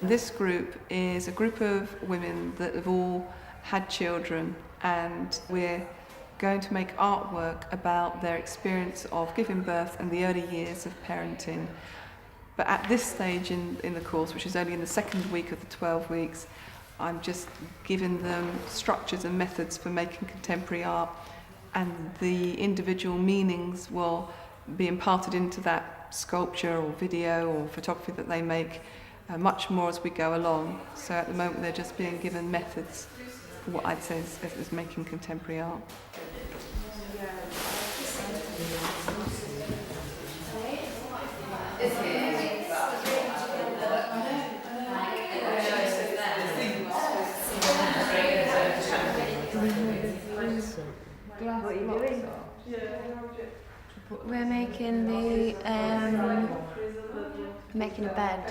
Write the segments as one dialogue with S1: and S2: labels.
S1: This group is a group of women that have all had children, and we're going to make artwork about their experience of giving birth and the early years of parenting. But at this stage in the course, which is only in the second week of the 12 weeks, I'm just giving them structures and methods for making contemporary art, and the individual meanings will be imparted into that sculpture or video or photography that they make much more as we go along. So at the moment they're just being given methods for what I'd say is making contemporary art.
S2: What are you doing?
S3: We're making a bed,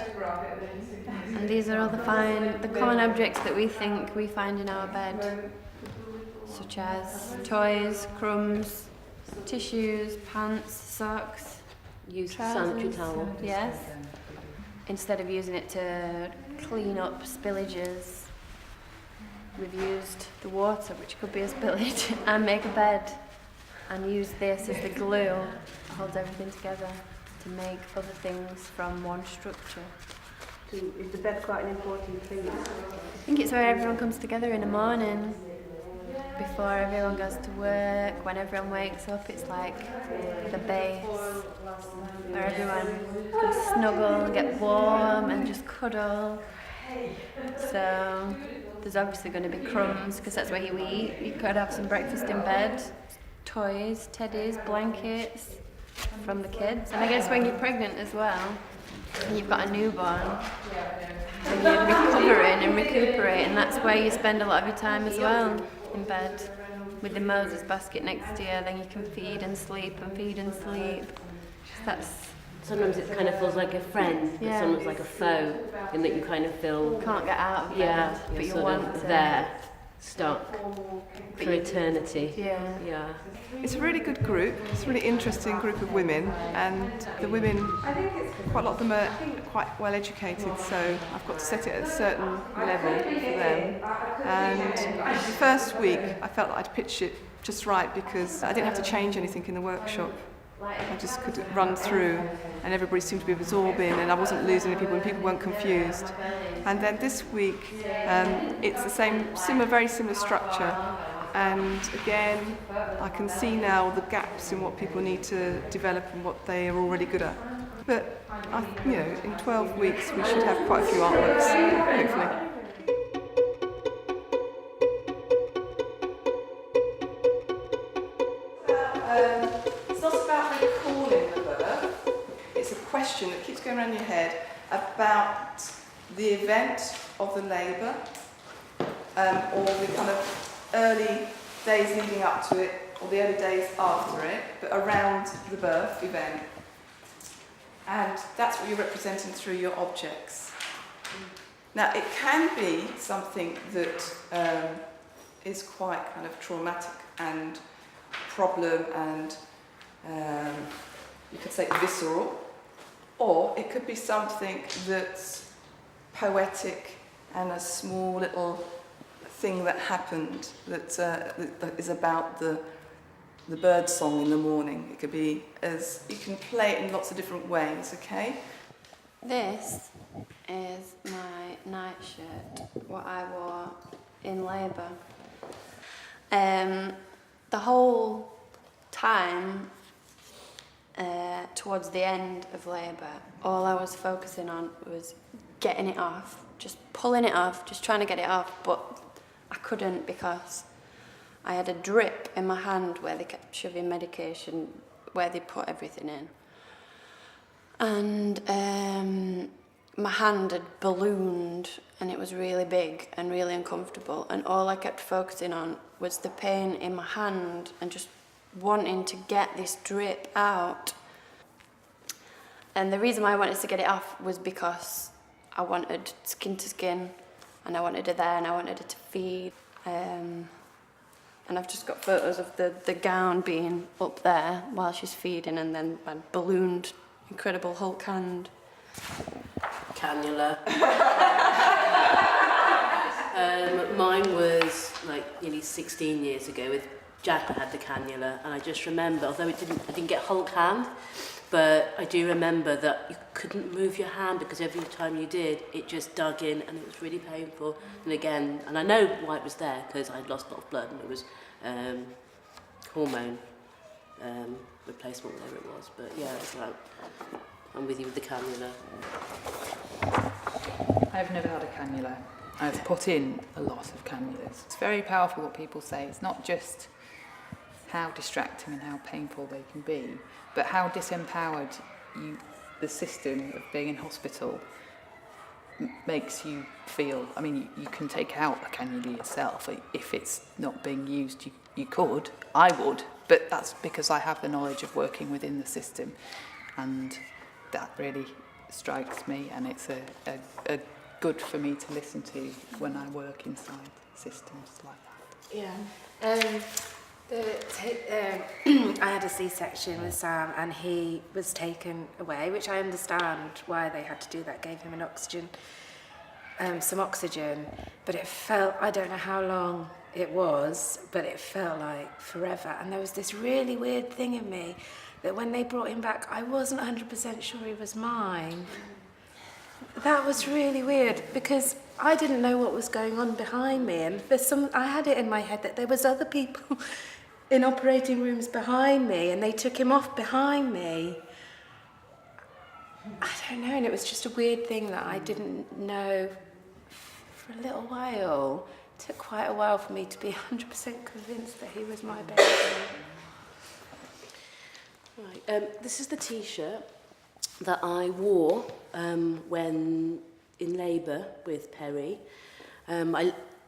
S3: and these are all the common objects that we think we find in our bed, such as toys, crumbs, tissues, pants, socks,
S2: Sanitary towel.
S3: Yes. Instead of using it to clean up spillages, we've used the water, which could be a spillage, and make a bed, and use this as the glue that holds everything together to make other things from one structure.
S2: So is the bed quite an important thing?
S3: I think it's where everyone comes together in the morning, before everyone goes to work, when everyone wakes up. It's like the base where everyone can snuggle, get warm and just cuddle. So there's obviously going to be crumbs because that's where you eat. You could have some breakfast in bed, toys, teddies, blankets from the kids. And I guess when you're pregnant as well, and you've got a newborn, and you're recovering and recuperating, that's where you spend a lot of your time as well, in bed, with the Moses basket next to you. Then you can feed and sleep and feed and sleep. That's
S2: Sometimes it kind of feels like a friend, but sometimes like a foe, in that you kind of feel
S3: can't get out of bed, but you want to.
S2: There, stuck for eternity.
S3: Yeah.
S1: It's a really good group. It's a really interesting group of women, and the women, quite a lot of them are quite well educated, so I've got to set it at a certain level for them. And the first week I felt that I'd pitched it just right because I didn't have to change anything in the workshop. I just could run through, and everybody seemed to be absorbing, and I wasn't losing any people, and people weren't confused. And then this week, it's the same, very similar structure, and again, I can see now the gaps in what people need to develop and what they are already good at. But in 12 weeks, we should have quite a few artworks, hopefully. It's not about recalling the birth. It's a question that keeps going around your head about the event of the labour, or the kind of early days leading up to it, or the early days after it, but around the birth event. And that's what you're representing through your objects. Now, it can be something that is quite kind of traumatic and problem and you could say visceral, or it could be something that's poetic and a small little thing that happened that is about the bird song in the morning. It could be you can play it in lots of different ways, okay?
S3: This is my nightshirt, what I wore in labour. The whole time towards the end of labour, all I was focusing on was getting it off, just pulling it off, just trying to get it off, but I couldn't because I had a drip in my hand where they kept shoving medication, where they put everything in. And my hand had ballooned and it was really big and really uncomfortable, and all I kept focusing on was the pain in my hand and just wanting to get this drip out. And the reason why I wanted to get it off was because I wanted skin to skin, and I wanted her there, and I wanted her to feed. And I've just got photos of the gown being up there while she's feeding, and then my ballooned, incredible Hulk hand.
S2: cannula. Mine was like nearly 16 years ago. With Jack, I had the cannula, and I just remember, although I didn't get Hulk hand, but I do remember that you couldn't move your hand because every time you did, it just dug in, and it was really painful. And again, and I know why it was there because I'd lost a lot of blood, and it was hormone replacement, whatever it was. But yeah, it's like I'm with you with the cannula.
S4: I've never had a cannula. I've put in a lot of cannulas. It's very powerful what people say. It's not just how distracting and how painful they can be, but how disempowered the system of being in hospital makes you feel. I mean, you can take out a cannula yourself. If it's not being used, you could. I would, but that's because I have the knowledge of working within the system, and that really strikes me, and it's a good for me to listen to when I work inside systems like that.
S5: Yeah. I had a C-section with Sam, and he was taken away, which I understand why they had to do that, gave him some oxygen, but it felt, I don't know how long it was, but it felt like forever. And there was this really weird thing in me that when they brought him back, I wasn't 100% sure he was mine. That was really weird because I didn't know what was going on behind me, and I had it in my head that there was other people in operating rooms behind me, and they took him off behind me. I don't know, and it was just a weird thing that I didn't know for a little while. It took quite a while for me to be 100% convinced that he was my baby.
S2: Right, this is the T-shirt that I wore when in labour with Perry.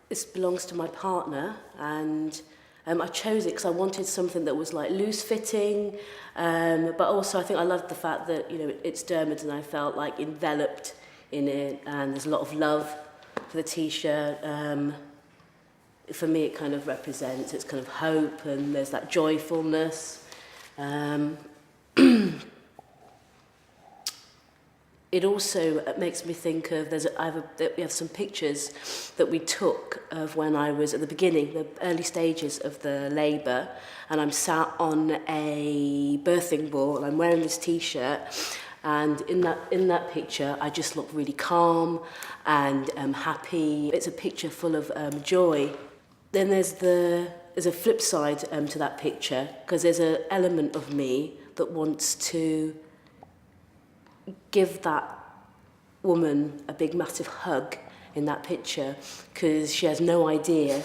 S2: This belongs to my partner, and I chose it because I wanted something that was like loose-fitting, but also I think I loved the fact that, you know, it's Dermot, and I felt like enveloped in it, and there's a lot of love for the T-shirt. For me, it kind of represents, it's kind of hope, and there's that joyfulness. It also makes me think of, we have some pictures that we took of when I was at the beginning, the early stages of the labour, and I'm sat on a birthing ball, and I'm wearing this T-shirt, and in that picture I just look really calm and happy. It's a picture full of joy. Then there's a flip side to that picture, because there's an element of me that wants to give that woman a big massive hug in that picture, because she has no idea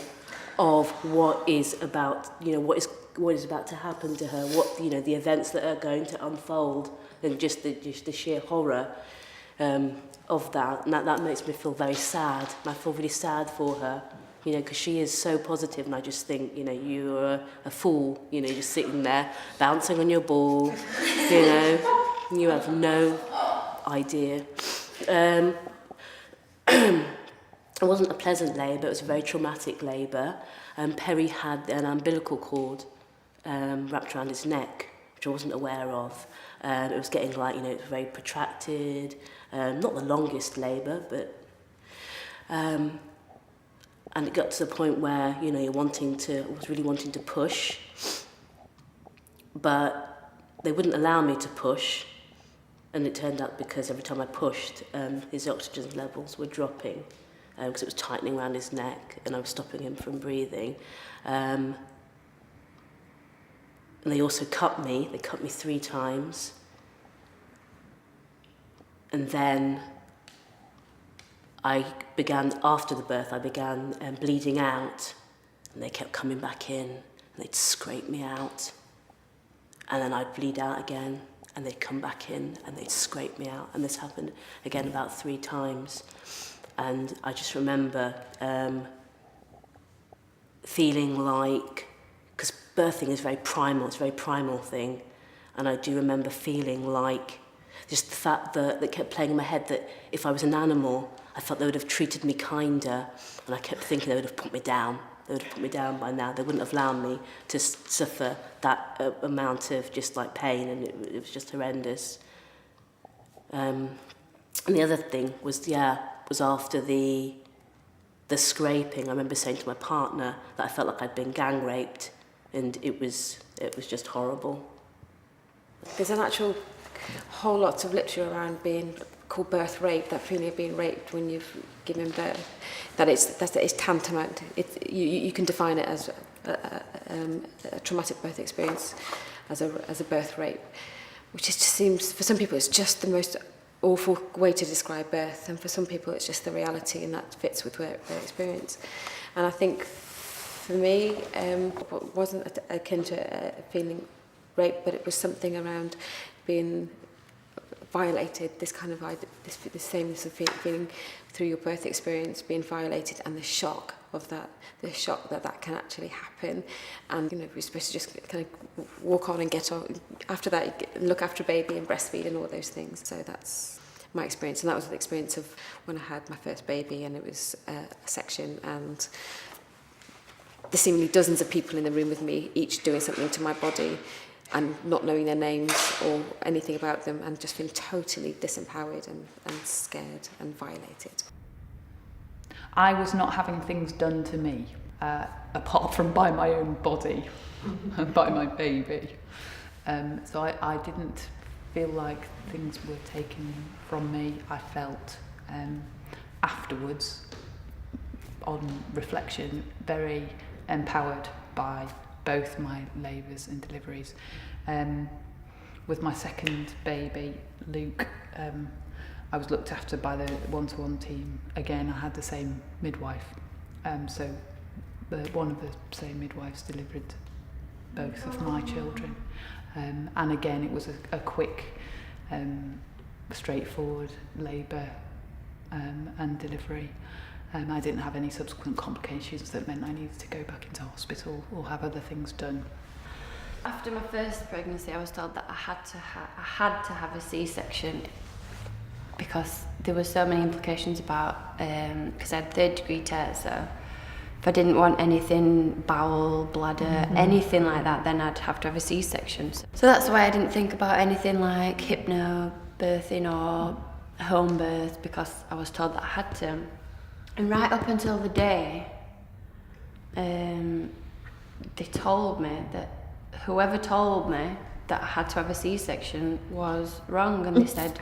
S2: of what is about, you know, what is about to happen to her, what, you know, the events that are going to unfold, and just the sheer horror of that. And that makes me feel very sad. I feel really sad for her, you know, because she is so positive, and I just think, you know, you're a fool, you know, just sitting there bouncing on your ball, you know. You have no idea. It wasn't a pleasant labour, it was a very traumatic labour. Perry had an umbilical cord wrapped around his neck, which I wasn't aware of. It was getting like, you know, it was very protracted, not the longest labour, but... and it got to the point where, you know, I was really wanting to push, but they wouldn't allow me to push. And it turned out because every time I pushed, his oxygen levels were dropping because it was tightening around his neck, and I was stopping him from breathing. And they also cut me. They cut me 3 times. And then after the birth, I began bleeding out, and they kept coming back in, and they'd scrape me out. And then I'd bleed out again, and they'd come back in and they'd scrape me out. And this happened again about 3 times. And I just remember feeling like, because birthing is very primal, it's a very primal thing. And I do remember feeling like, just the fact that kept playing in my head that if I was an animal, I felt they would have treated me kinder. And I kept thinking they would have put me down. They would have put me down by now. They wouldn't have allowed me to suffer that amount of just like pain, and it was just horrendous. And the other thing was after the scraping. I remember saying to my partner that I felt like I'd been gang raped, and it was just horrible.
S5: There's an actual whole lot of literature around being called birth rape, that feeling of being raped when you've given birth. That it's tantamount. You can define it as a traumatic birth experience, as a birth rape, which just seems, for some people, it's just the most awful way to describe birth, and for some people it's just the reality, and that fits with their experience. And I think for me, it wasn't akin to feeling rape, but it was something around being violated, this kind of this sameness of feeling through your birth experience, being violated, and the shock of that, the shock that can actually happen. And we're supposed to just kind of walk on and get on. After that, look after a baby and breastfeed and all those things. So that's my experience, and that was the experience of when I had my first baby, and it was a section, and there's seemingly dozens of people in the room with me, each doing something to my body, and not knowing their names or anything about them, and just feeling totally disempowered and scared and violated.
S4: I was not having things done to me, apart from by my own body and by my baby. So I didn't feel like things were taken from me. I felt afterwards, on reflection, very empowered by both my labours and deliveries. With my second baby, Luke, I was looked after by the one-to-one team. Again, I had the same midwife, so one of the same midwives delivered both of my children. And again, it was a quick, straightforward labour and delivery. I didn't have any subsequent complications that meant I needed to go back into hospital or have other things done.
S3: After my first pregnancy, I was told that I had to have a C-section because there were so many implications about, because I had third-degree tears, so if I didn't want anything, bowel, bladder, anything like that, then I'd have to have a C-section. So that's why I didn't think about anything like hypnobirthing or home birth, because I was told that I had to. And right up until the day, they told me that whoever told me that I had to have a C-section was wrong, and they said,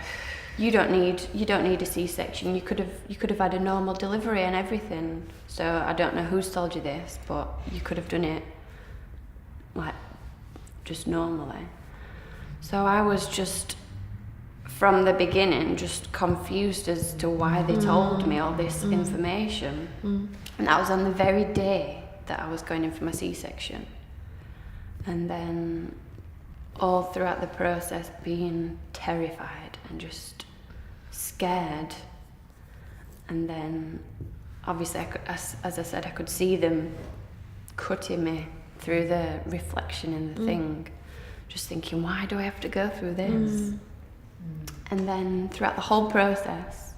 S3: you don't need a C-section. You could have had a normal delivery and everything. So I don't know who's told you this, but you could have done it like just normally. So I was just, from the beginning, just confused as to why they told me all this information. And that was on the very day that I was going in for my C-section. And then all throughout the process being terrified and just scared. And then obviously, as I said, I could see them cutting me through the reflection in the thing, just thinking, why do I have to go through this? And then throughout the whole process,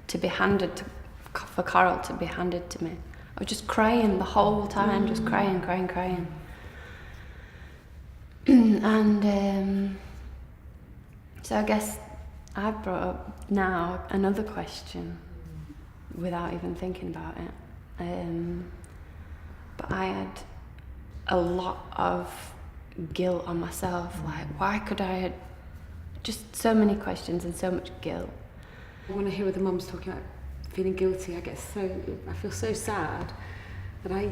S3: for Coral to be handed to me, I was just crying the whole time, just crying. And so I guess I've brought up now another question without even thinking about it. But I had a lot of guilt on myself, like why could I, just so many questions and so much guilt.
S5: When I hear other mums talking about feeling guilty, I feel so sad that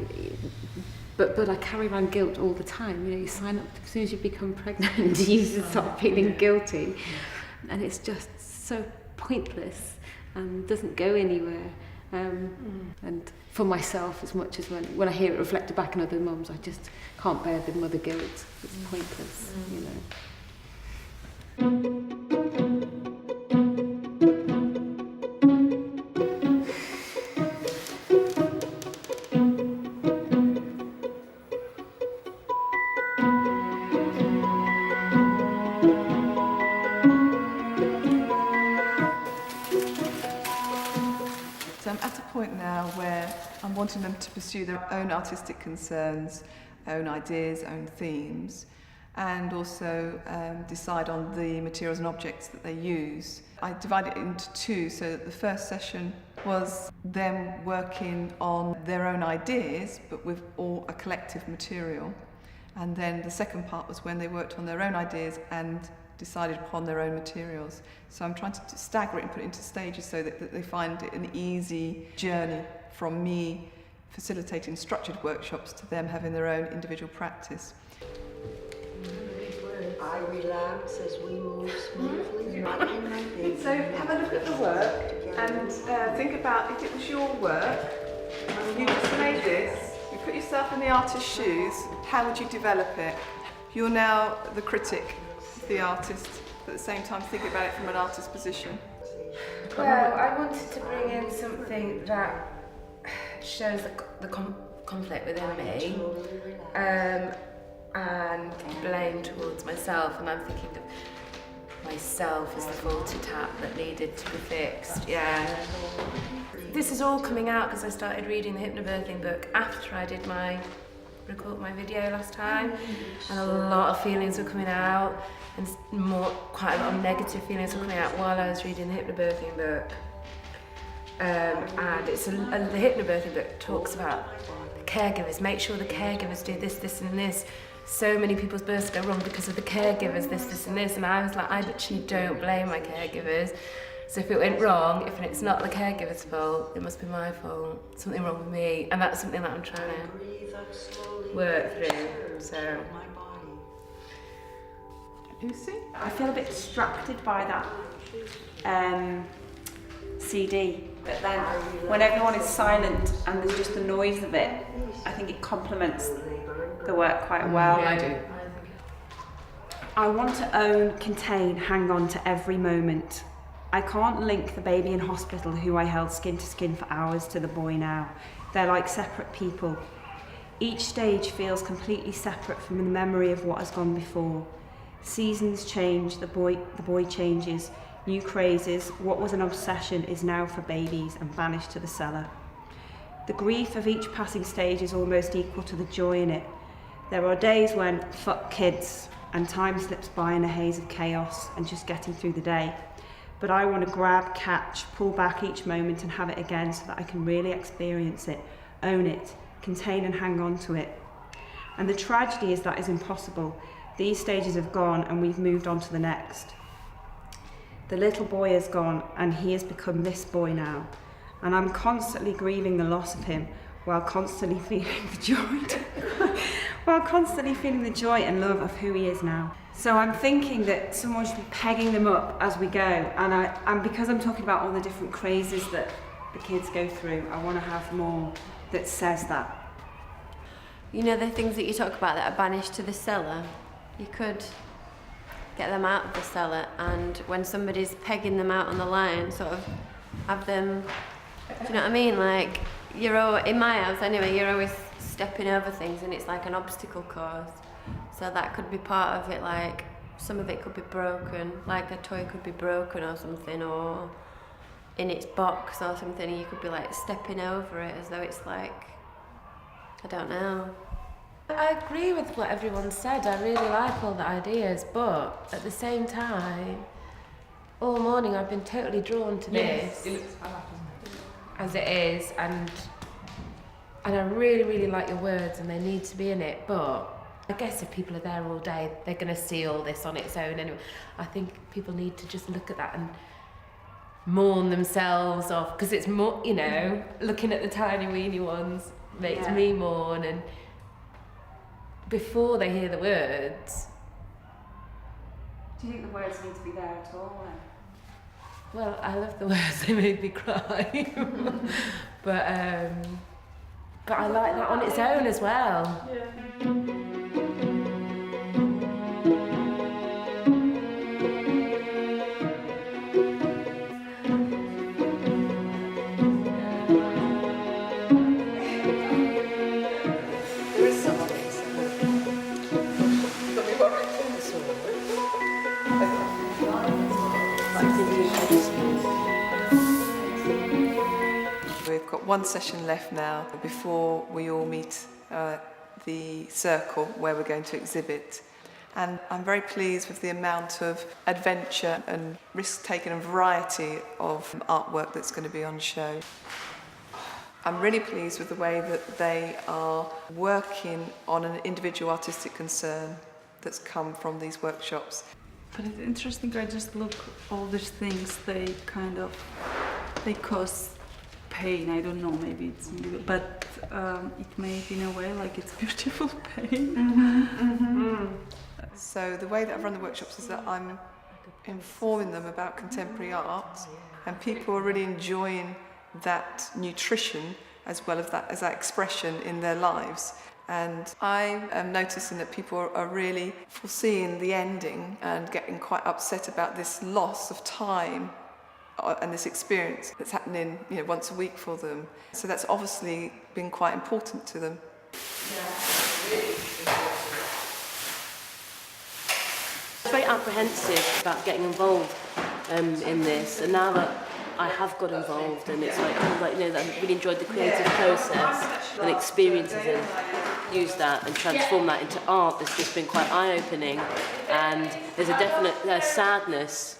S5: but I carry around guilt all the time. You sign up, as soon as you become pregnant, you start feeling guilty, and it's just so pointless and doesn't go anywhere. And for myself, as much as when I hear it reflected back on other mums, I just can't bear the mother guilt. It's pointless,
S1: So I'm at a point now where I'm wanting them to pursue their own artistic concerns, own ideas, own themes. and also decide on the materials and objects that they use. I divided it into two, so that the first session was them working on their own ideas, but with all a collective material. And then the second part was when they worked on their own ideas and decided upon their own materials. So I'm trying to stagger it and put it into stages so that they find it an easy journey from me facilitating structured workshops to them having their own individual practice.
S6: I relax as we move smoothly.
S1: So have a look at the work and think about if it was your work, you just made this, you put yourself in the artist's shoes, how would you develop it? You're now the critic, the artist, but at the same time think about it from an artist's position.
S5: Well, I wanted to bring in something that shows the conflict within me, and blame towards myself, and I'm thinking of myself as the faulty tap that needed to be fixed. Yeah. This is all coming out because I started reading the hypnobirthing book after I did record my video last time, and a lot of feelings were coming out, and quite a lot of negative feelings were coming out while I was reading the hypnobirthing book. And the hypnobirthing book talks about the caregivers. Make sure the caregivers do this, this, and this. So many people's births go wrong because of the caregivers, this, and this. And I was like, I literally don't blame my caregivers. So if it went wrong, if it's not the caregiver's fault, it must be my fault. Something wrong with me, and that's something that I'm trying to work through. So.
S1: Lucy?
S7: I feel a bit distracted by that CD, but then when everyone is silent and there's just the noise of it, I think it complements the work quite well.
S4: Yeah, I do.
S7: I want to own, contain, hang on to every moment. I can't link the baby in hospital who I held skin to skin for hours to the boy now. They're like separate people. Each stage feels completely separate from the memory of what has gone before. Seasons change, the boy changes, new crazes, what was an obsession is now for babies and banished to the cellar. The grief of each passing stage is almost equal to the joy in it. There are days when fuck kids and time slips by in a haze of chaos and just getting through the day. But I want to grab, catch, pull back each moment and have it again so that I can really experience it, own it, contain and hang on to it. And the tragedy is that is impossible. These stages have gone and we've moved on to the next. The little boy is gone and he has become this boy now. And I'm constantly grieving the loss of him while constantly feeling the joy and love of who he is now. So I'm thinking that someone should be pegging them up as we go, and because I'm talking about all the different crazes that the kids go through, I want to have more that says that.
S3: You know, the things that you talk about that are banished to the cellar, you could get them out of the cellar, and when somebody's pegging them out on the line, sort of have them, do you know what I mean? Like, in my house anyway, you're always stepping over things and it's like an obstacle course. So that could be part of it, like some of it could be broken, like a toy could be broken or something, or in its box or something, and you could be like stepping over it as though it's like, I don't know.
S5: I agree with what everyone said. I really like all the ideas, but at the same time, all morning I've been totally drawn to this.
S4: It looks
S5: as it is, and I really, really like your words and they need to be in it, but I guess if people are there all day, they're going to see all this on its own anyway. I think people need to just look at that and mourn themselves off, because it's more, you know, looking at the tiny weeny ones makes me mourn, and before they hear the words.
S7: Do you think the words need to be there at all then?
S5: Well, I love the words, they made me cry. but I like that on its own as well.
S1: We've got one session left now before we all meet the circle where we're going to exhibit. And I'm very pleased with the amount of adventure and risk-taking and variety of artwork that's going to be on show. I'm really pleased with the way that they are working on an individual artistic concern that's come from these workshops.
S8: But it's interesting, I just look all these things, they cause pain, I don't know, maybe it's, but it made in a way like it's beautiful pain.
S1: So the way that I've run the workshops is that I'm informing them about contemporary art, and people are really enjoying that nutrition as well as that expression in their lives. And I am noticing that people are really foreseeing the ending and getting quite upset about this loss of time and this experience that's happening, once a week for them. So that's obviously been quite important to them.
S2: I was very apprehensive about getting involved in this, and now that I have got involved, and it's like I really enjoyed the creative process and experiences and use that and transform that into art. It's just been quite eye-opening, and there's a definite sadness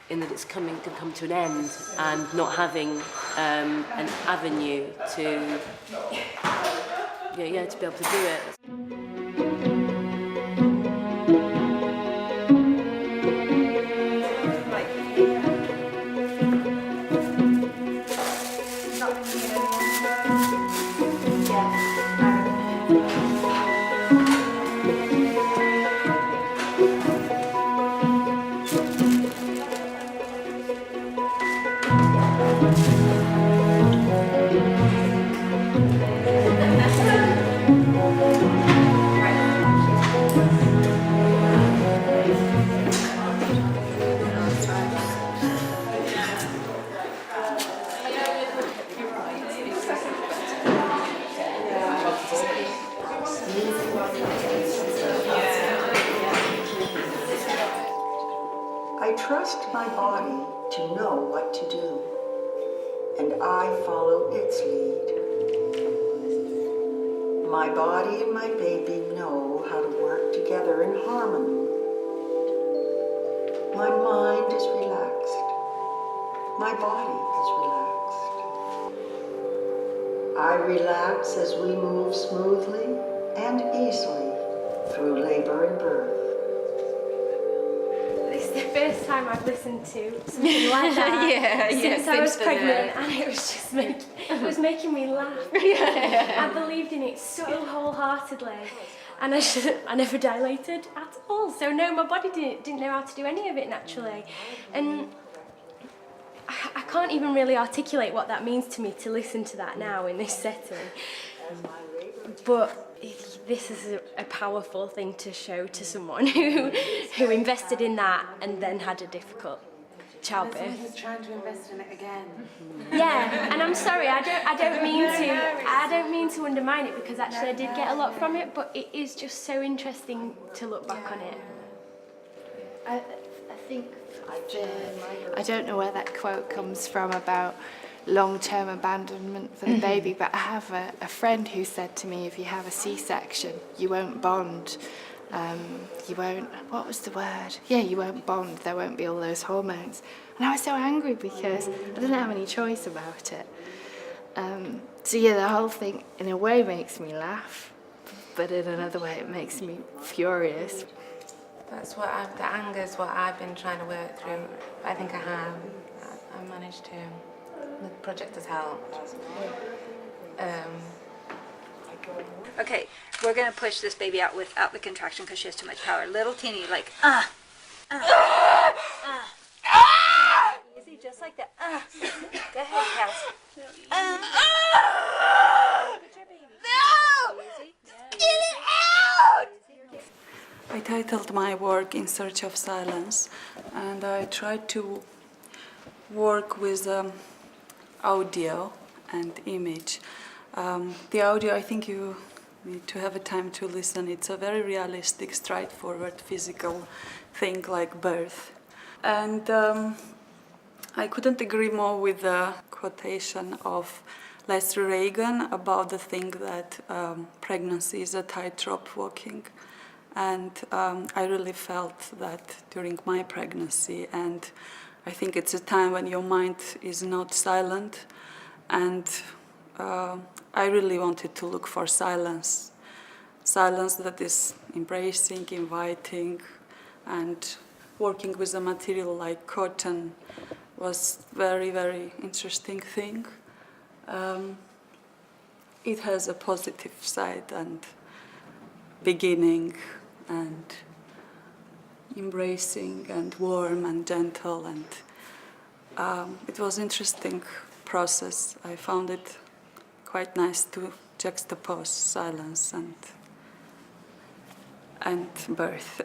S2: in that it's can come to an end, and not having an avenue to be able to do it.
S6: I trust my body to know what to do, and I follow its lead. My body and my baby know how to work together in harmony. My mind is relaxed. My body is relaxed. I relax as we move smoothly and easily through labor and birth.
S3: It's the first time I've listened to something like that since I was pregnant, and it was just making me laugh. I believed in it so wholeheartedly, and I never dilated at all. So no, my body didn't know how to do any of it naturally, and I can't even really articulate what that means to me to listen to that now in this setting. But this is a powerful thing to show to someone who invested in that and then had a difficult childbirth.
S5: He's trying to invest in it again.
S3: Yeah, and I'm sorry, I don't mean to undermine it, because actually I did get a lot from it, but it is just so interesting to look back on it.
S9: I think I don't know where that quote comes from about long-term abandonment for the baby, but I have a friend who said to me, if you have a C-section, you won't bond. You won't, what was the word? Yeah, you won't bond, there won't be all those hormones. And I was so angry because I didn't have any choice about it. So yeah, the whole thing in a way makes me laugh, but in another way it makes me furious.
S5: That's what the anger is what I've been trying to work through. I think I have. I've managed to. The project has helped.
S10: Okay, we're gonna push this baby out without the contraction because she has too much power. Little teeny, like easy, just like that. Go ahead, Cass.
S8: Get it out! I titled my work In Search of Silence, and I tried to work with audio and image. The audio, I think you need to have a time to listen. It's a very realistic, straightforward, physical thing like birth. And I couldn't agree more with the quotation of Leslie Reagan about the thing that pregnancy is a tightrope walking. And I really felt that during my pregnancy, and I think it's a time when your mind is not silent, and I really wanted to look for silence that is embracing, inviting, and working with a material like cotton was very, very interesting thing. It has a positive side and beginning and embracing and warm and gentle, and it was interesting process. I found it quite nice to juxtapose silence and birth.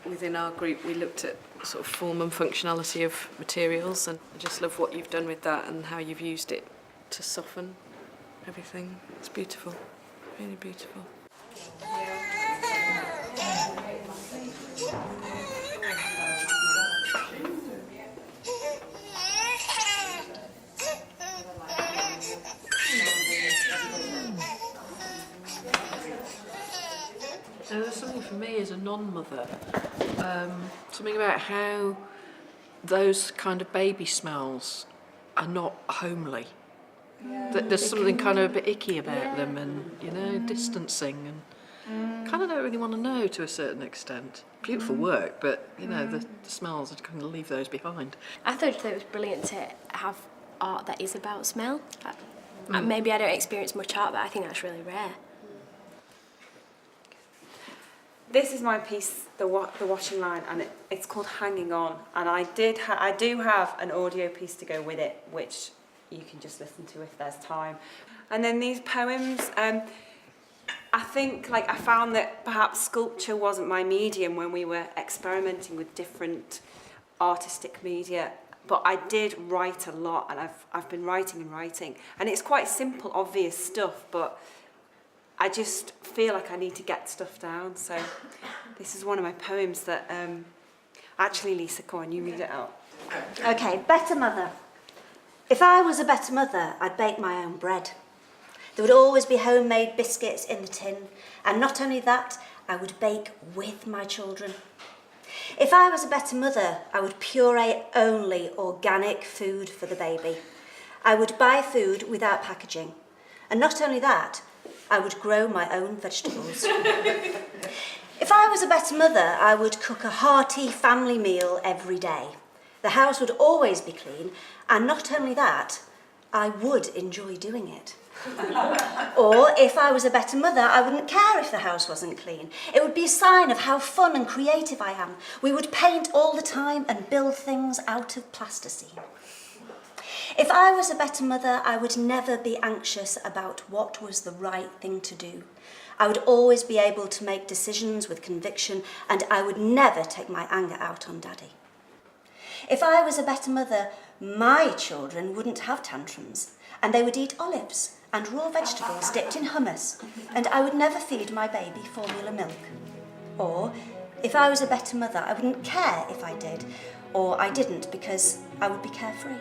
S11: Within our group, we looked at sort of form and functionality of materials, and I just love what you've done with that and how you've used it to soften everything. It's beautiful, really beautiful.
S12: Now, there's something for me as a non-mother, something about how those kind of baby smells are not homely. That there's something kind of a bit icky about them, and you know, distancing, and kind of don't really want to know to a certain extent. Beautiful work, but you know, the smells, I'd kind of leave those behind.
S13: I thought that it was brilliant to have art that is about smell. Maybe I don't experience much art, but I think that's really rare.
S7: This is my piece, the washing line, and it's called Hanging On. And I do have an audio piece to go with it, which you can just listen to if there's time. And then these poems, I think I found that perhaps sculpture wasn't my medium when we were experimenting with different artistic media. But I did write a lot, and I've been writing and writing. And it's quite simple, obvious stuff, but I just feel like I need to get stuff down. So this is one of my poems that, actually, Lisa, go on, you read it out.
S14: Okay, better mother. If I was a better mother, I'd bake my own bread. There would always be homemade biscuits in the tin. And not only that, I would bake with my children. If I was a better mother, I would puree only organic food for the baby. I would buy food without packaging. And not only that, I would grow my own vegetables. If I was a better mother, I would cook a hearty family meal every day. The house would always be clean, and not only that, I would enjoy doing it. Or if I was a better mother, I wouldn't care if the house wasn't clean. It would be a sign of how fun and creative I am. We would paint all the time and build things out of plasticine. If I was a better mother, I would never be anxious about what was the right thing to do. I would always be able to make decisions with conviction, and I would never take my anger out on Daddy. If I was a better mother, my children wouldn't have tantrums, and they would eat olives and raw vegetables dipped in hummus, and I would never feed my baby formula milk. Or, if I was a better mother, I wouldn't care if I did, or I didn't, because I would be carefree.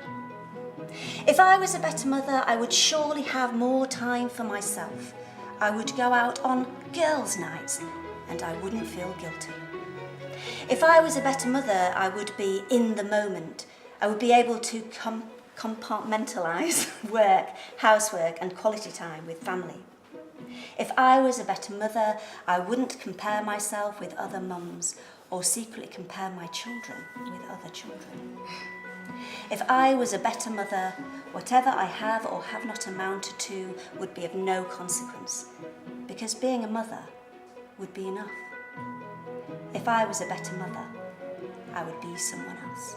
S14: If I was a better mother, I would surely have more time for myself. I would go out on girls' nights, and I wouldn't feel guilty. If I was a better mother, I would be in the moment. I would be able to compartmentalise work, housework, and quality time with family. If I was a better mother, I wouldn't compare myself with other mums or secretly compare my children with other children. If I was a better mother, whatever I have or have not amounted to would be of no consequence, because being a mother would be enough. If I was a better mother, I would be someone else.